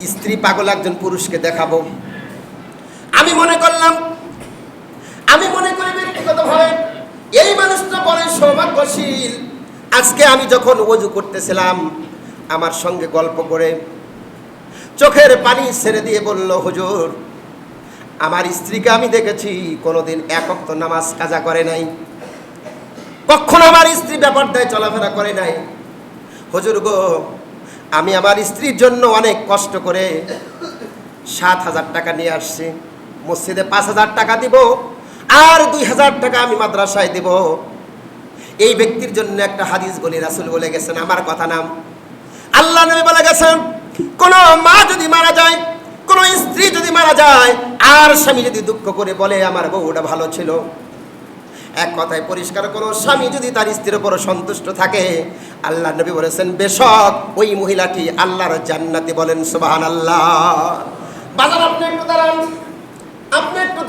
স্ত্রী পাগল একজন পুরুষকে দেখাবো। আমি মনে করি ব্যক্তিগতভাবে এই মানুষটা বড় সৌভাগ্যশীল। আজকে আমি যখন ওযু করতেছিলাম, আমার সঙ্গে গল্প করে চোখের পানি ছেড়ে দিয়ে বলল, হুজুর, আমার স্ত্রীকে আমি দেখেছি কোনোদিন এক ওয়াক্ত নামাজ কাজা করে নাই, কখনো আমার স্ত্রী ব্যাপারটায় চলাফেরা করে নাই। হুজুর গো, আমি আমার স্ত্রীর জন্য অনেক কষ্ট করে 7,000 টাকা নিয়ে আসছি, মসজিদে 5,000 টাকা দিব, আর 2,000 টাকা আমি মাদ্রাসায় দিব। এই ব্যক্তির জন্য একটা হাদিস বলি, রাসূল বলে গেছেন, আমার কথা নাম, আল্লাহ নবী বলে গেছেন, কোন মা যদি মারা যায়, কোন স্ত্রী যদি মারা যায়, আর স্বামী যদি দুঃখ করে বলে আমার বউটা ভালো ছিল, এক কথায় পরিষ্কার, কোন স্বামী যদি তার স্ত্রীর উপর সন্তুষ্ট থাকে, আল্লাহ নবী বলেছেন বেশক ওই মহিলাটি আল্লাহর জান্নাতে। বলেন সুবহানাল্লাহ। বাজার আপনি একটু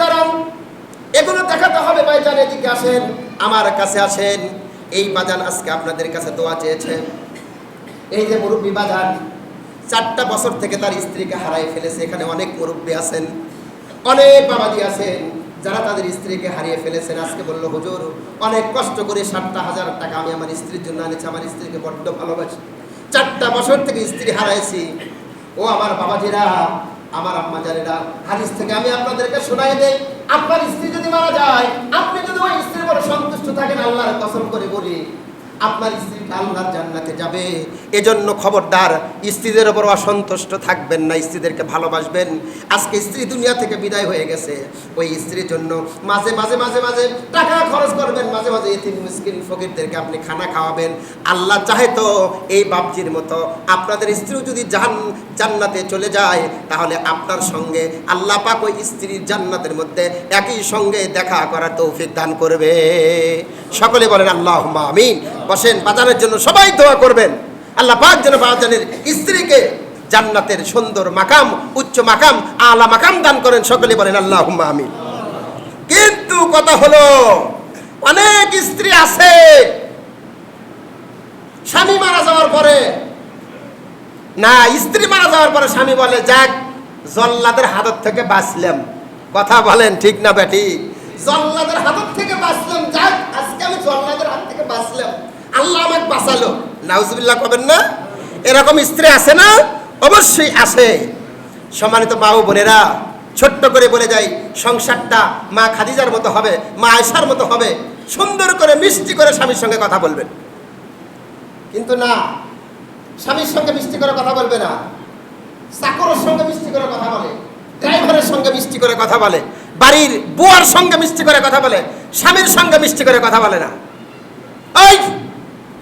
দাঁড়ান, এগুলো দেখাতে হবে। ভাইজান এদিকে আসেন, আমার কাছে আসেন। এই বাজান আজকে আপনাদের কাছে দোয়া চেয়েছে। এই যে মুরব্বী বাজান 4টা বছর থেকে তার স্ত্রীকে হারাই ফেলেছে। এখানে অনেক মুরব্বী আছেন, অনেক বাবাজি আছেন যারা তাদের স্ত্রীকে হারিয়ে ফেলেছেন। আজকে বলল, হুজুর, অনেক কষ্ট করে 7,000 টাকা আমি আমার স্ত্রীর জন্য আনেছি, আমার স্ত্রীকে বড্ড ভালোবাসি, 4টা বছর থেকে স্ত্রী হারাইছি। ও আমার বাবাজিরা, আমার আম্মা জানেরা, হাদিস থেকে আমি আপনাদেরকে শোনাই দেই, আপনার স্ত্রী যদি মারা যায়, আপনি যদি ওই স্ত্রীর উপর সন্তুষ্ট থাকেন, আল্লাহর কসম করে বলি, আপনার স্ত্রী আল্লাহর জান্নাতে যাবে। এজন্য খবরদার স্ত্রীদের উপর অসন্তুষ্ট থাকবেন না, স্ত্রীদেরকে ভালোবাসবেন। আজকে স্ত্রী দুনিয়া থেকে বিদায় হয়ে গেছে, ওই স্ত্রীর জন্য মাঝে মাঝে টাকা খরচ করবেন, মাঝে মাঝে এতিম মিসকিন ফকিরদেরকে আপনি খানা খাওয়াবেন। আল্লাহ চাহে তো এই বাপজির মতো আপনাদের স্ত্রীও যদি জান্নাতে চলে যায়, তাহলে আপনার সঙ্গে আল্লাহ পাক ওই স্ত্রীর জান্নাতের মধ্যে একই সঙ্গে দেখা করার তৌফিক দান করবে। সকলে বলেন আল্লাহুম্মা আমিন। বসেন, বাজানের জন্য সবাই দোয়া করবেন, আল্লাহ পাক যেন বাজানের স্ত্রীকে জান্নাতের সুন্দর মাকাম, উচ্চ মাকাম, আলা মাকাম দান করেন। সকলে বলেন আল্লাহুম্মা আমিন। কিন্তু কথা হলো, অনেক স্ত্রী আছে স্বামী মারা যাওয়ার পরে, না, স্ত্রী মারা যাওয়ার পরে স্বামী বলে, যাক জল্লাদের হাত থেকে বাঁচলাম। কথা বলেন ঠিক না বেটি? জল্লাদের হাত থেকে বাঁচলাম, যাক আজকে আমি জল্লাদের হাত থেকে বাঁচলাম, আল্লাহ আমাকে বাঁচালো। নাউজুবিল্লাহ করবেন না? এরকম স্ত্রী আছে না? অবশ্যই আছে। সম্মানিত মা ও বোনেরা, ছোট্ট করে বলে যাই, সংসারটা মা খাদিজার মতো হবে, মা আয়েশার মতো হবে। সুন্দর করে মিষ্টি করে স্বামীর সঙ্গে কথা বলবেন। কিন্তু না, স্বামীর সঙ্গে মিষ্টি করে কথা বলবে না, চাকরের সঙ্গে মিষ্টি করে কথা বলে, ড্রাইভারের সঙ্গে মিষ্টি করে কথা বলে, বাড়ির বুয়ার সঙ্গে মিষ্টি করে কথা বলে, স্বামীর সঙ্গে মিষ্টি করে কথা বলে না। ওই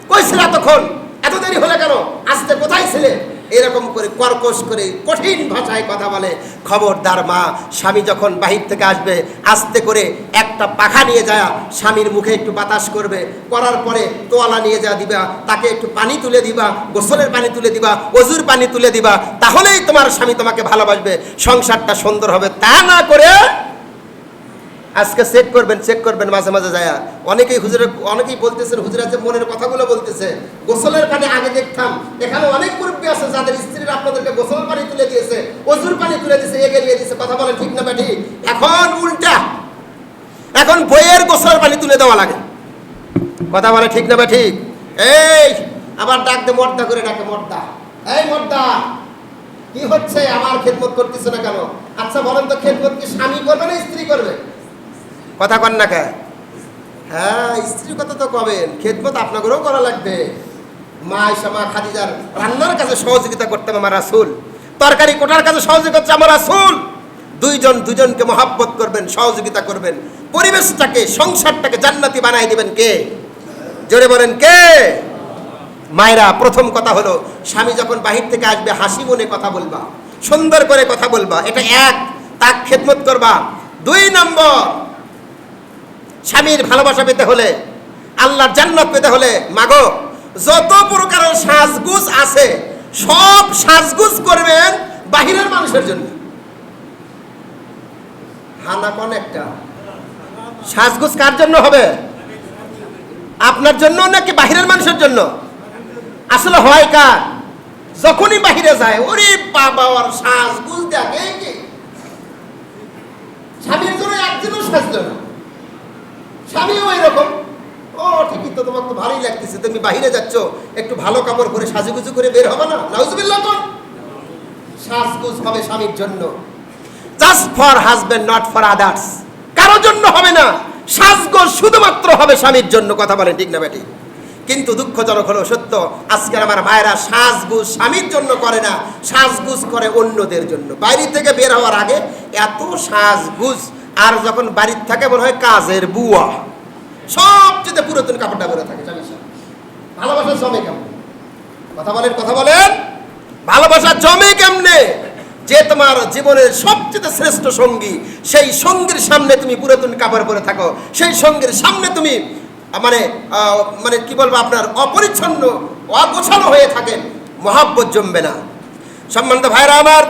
কই ছিল এতক্ষণ, এত দেরি হলে কেন, আসতে কোথায় ছিলে, এরকম করে কর্কশ করে কঠিন ভাষায় কথা বলে। খবরদার মা, স্বামী যখন বাহির থেকে আসবে, আস্তে করে একটা পাখা নিয়ে যায় স্বামীর মুখে একটু বাতাস করবে, করার পরে তোয়ালা নিয়ে যা দিবা, তাকে একটু পানি তুলে দিবা, গোসলের পানি তুলে দিবা, অজুর পানি তুলে দিবা, তাহলেই তোমার স্বামী তোমাকে ভালোবাসবে, সংসারটা সুন্দর হবে। তা না করে আজকে চেক করবেন মাঝে মাঝে যায়, অনেকেই বলতেছেন, হুজুর আছে মনের কথাগুলো বলতেছে, গোসলের পানি আগে দেখতাম, এখানে অনেক মুরব্বী আছে যাদের স্ত্রীরা আপনাদেরকে গোসলের পানি তুলে দিয়েছে, অজুর পানি তুলে দিয়েছে, এগিয়ে দিয়েছে। কথা বলেন ঠিক না বেটি? এখন উল্টা, এখন বইয়ের গোসলের পানি তুলে দেওয়া লাগে। কথা বলে ঠিক না বেটি? এই আবার ডাক দে, মর্দা করে ডাকে, মর্দা, এই মর্দা, কি হচ্ছে, আমার খেদমত করতেছে না কেন? আচ্ছা বলেন তো, খেদমত কি স্বামী করবে না স্ত্রী করবে? কথা কন না কে? হ্যাঁ, স্ত্রীর কথা তো কবেন, খেদমত আপনাদেরও করা লাগবে। মা আয়েশা, মা খাদিজার রান্নার কাছে সহযোগিতা করতেন আমার রাসূল, তরকারি কোটার কাছে সহযোগিতা করছে আমার রাসূল। দুইজনকে মহব্বত করবেন, সহযোগিতা করবেন, পরিবেশটাকে, সংসারটাকে জান্নাতি বানাই দিবেন কে? জোরে বলেন কে? মায়েরা, প্রথম কথা হলো, স্বামী যখন বাহির থেকে আসবে হাসি মনে কথা বলবা, সুন্দর করে কথা বলবা, এটা এক, তার খেদমত করবা। 2 নম্বর, স্বামীর ভালোবাসা পেতে হলে, আল্লাহর জান্নাত পেতে হলে, মাগো যত প্রকারের সাজগুজ আছে সব সাজগুজ করবেন বাহিরের মানুষের জন্য। হানা কোন একটা সাজগুজ কার জন্য হবে? আপনার জন্য নাকি বাহিরের মানুষের জন্য? আসলে হয় কার? যখনই বাহিরে যায়, ওরে বাবা, ওর সাজ গুজ দেখে কি স্বামীর জন্য একদিনও সাজলো না। স্বামীও এরকম, ও ঠিকই তো, তোমার তো ভালোই লাগতেছে, তুমি বাহিরে যাচ্ছ, একটু ভালো কাপড় পরে সাজুগুজু করে বের হবে না? নাউজুবিল্লাহ। কোন সাজগুজ হবে স্বামীর জন্য, just for husband, not for others. কারোর জন্য হবে না, সাজগোজ শুধুমাত্র হবে স্বামীর জন্য। কথা বলেন ঠিক না বেটি? কিন্তু দুঃখজনক হলো সত্য, আজকের আমার মায়েরা সাজগুজ স্বামীর জন্য করে না, সাজগুজ করে অন্যদের জন্য। বাইরে থেকে বের হওয়ার আগে এত সাজগুজ, আর যখন বাড়ির থাকে মনে হয় কাজের বুয়া, সবচেয়ে পুরাতন কাপড়টা পরে থাকে স্বামীর সাথে। ভালোবাসা জমে কেমন? কথা বলেন, কথা বলেন। ভালোবাসা জমে কেমনে? যে তোমার জীবনের সবচেয়ে শ্রেষ্ঠ সঙ্গী, সেই সঙ্গীর সামনে তুমি পুরাতন কাপড় পরে থাকো, সেই সঙ্গীর সামনে তুমি মানে কি বলবো, আপনার অপরিচ্ছন্ন অগোছালো হয়ে থাকেন, মহাব্বত জমবে না। সম্মানিত ভাইরা আমার,